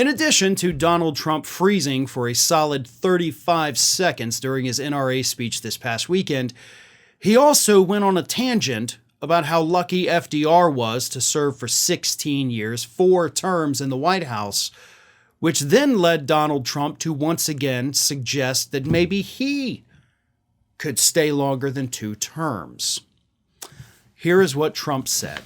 In addition to Donald Trump freezing for a solid 35 seconds during his NRA speech this past weekend, he also went on a tangent about how lucky FDR was to serve for 16 years, 4 terms in the White House, which then led Donald Trump to once again suggest that maybe he could stay longer than 2 terms. Here is what Trump said.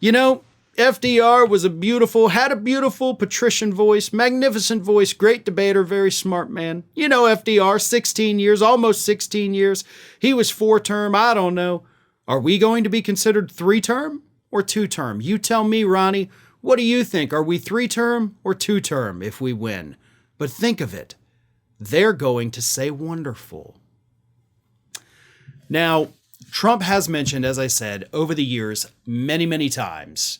You know, FDR had a beautiful patrician voice, magnificent voice, great debater, very smart man. You know FDR, 16 years, almost 16 years. He was 4-term, I don't know. Are we going to be considered 3-term or 2-term? You tell me, Ronnie, what do you think? Are we 3-term or 2-term if we win? But think of it. They're going to say wonderful. Now, Trump has mentioned, as I said, over the years, many, many times,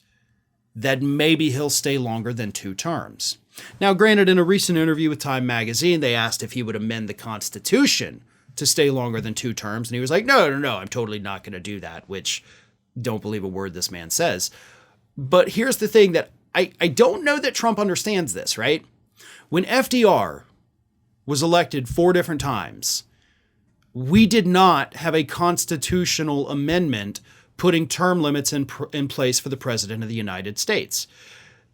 that maybe he'll stay longer than 2 terms. Now, granted, in a recent interview with Time magazine, they asked if he would amend the Constitution to stay longer than 2 terms, and he was like, no, I'm totally not going to do that, which don't believe a word this man says. But here's the thing that I don't know that Trump understands this, right? When FDR was elected 4 different times, we did not have a constitutional amendment putting term limits in place for the President of the United States.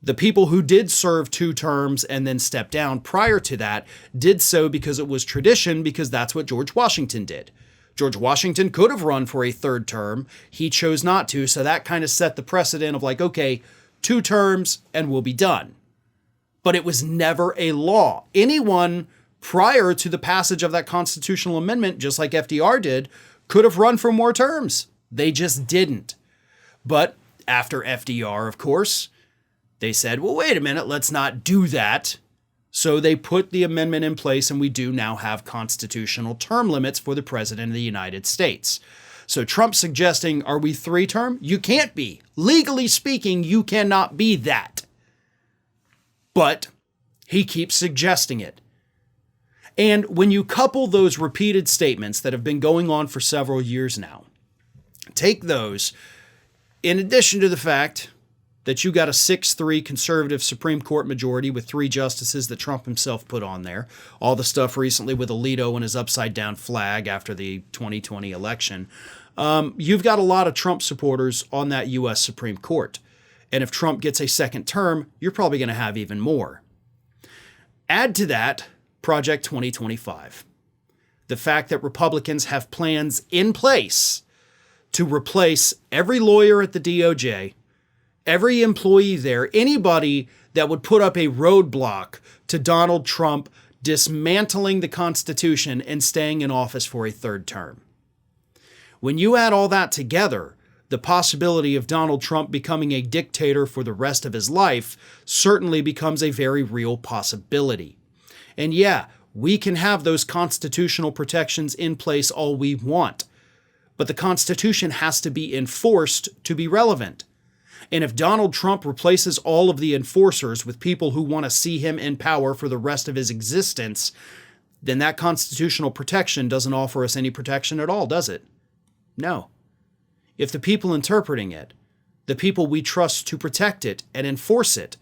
The people who did serve 2 terms and then stepped down prior to that did so because it was tradition, because that's what George Washington did. George Washington could have run for a 3rd term. He chose not to, so that kind of set the precedent of like, okay, 2 terms and we'll be done. But it was never a law. Anyone prior to the passage of that constitutional amendment, just like FDR did, could have run for more terms. They just didn't. But after FDR, of course, they said, well, wait a minute, let's not do that. So they put the amendment in place, and we do now have constitutional term limits for the President of the United States. So Trump suggesting, are we 3-term? You can't be. Legally speaking, you cannot be that. But he keeps suggesting it. And when you couple those repeated statements that have been going on for several years now, take those, in addition to the fact that you got a 6-3 conservative Supreme Court majority with 3 justices that Trump himself put on there, all the stuff recently with Alito and his upside-down flag after the 2020 election, you've got a lot of Trump supporters on that U.S. Supreme Court. And if Trump gets a 2nd term, you're probably going to have even more. Add to that Project 2025. The fact that Republicans have plans in place to replace every lawyer at the DOJ, every employee there, anybody that would put up a roadblock to Donald Trump dismantling the Constitution and staying in office for a 3rd term. When you add all that together, the possibility of Donald Trump becoming a dictator for the rest of his life certainly becomes a very real possibility. And yeah, we can have those constitutional protections in place all we want, but the Constitution has to be enforced to be relevant. And if Donald Trump replaces all of the enforcers with people who want to see him in power for the rest of his existence, then that constitutional protection doesn't offer us any protection at all, does it? No. If the people interpreting it, the people we trust to protect it and enforce it,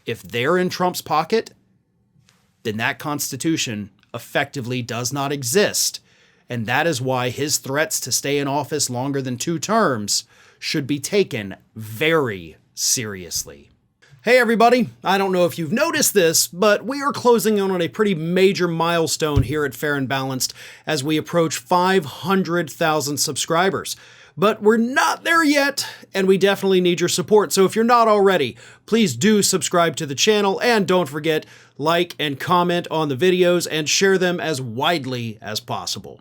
if they're in Trump's pocket, then that Constitution effectively does not exist. And that is why his threats to stay in office longer than 2 terms should be taken very seriously. Hey everybody, I don't know if you've noticed this, but we are closing in on a pretty major milestone here at Fair and Balanced as we approach 500,000 subscribers. But we're not there yet, and we definitely need your support. So if you're not already, please do subscribe to the channel, and don't forget, like and comment on the videos and share them as widely as possible.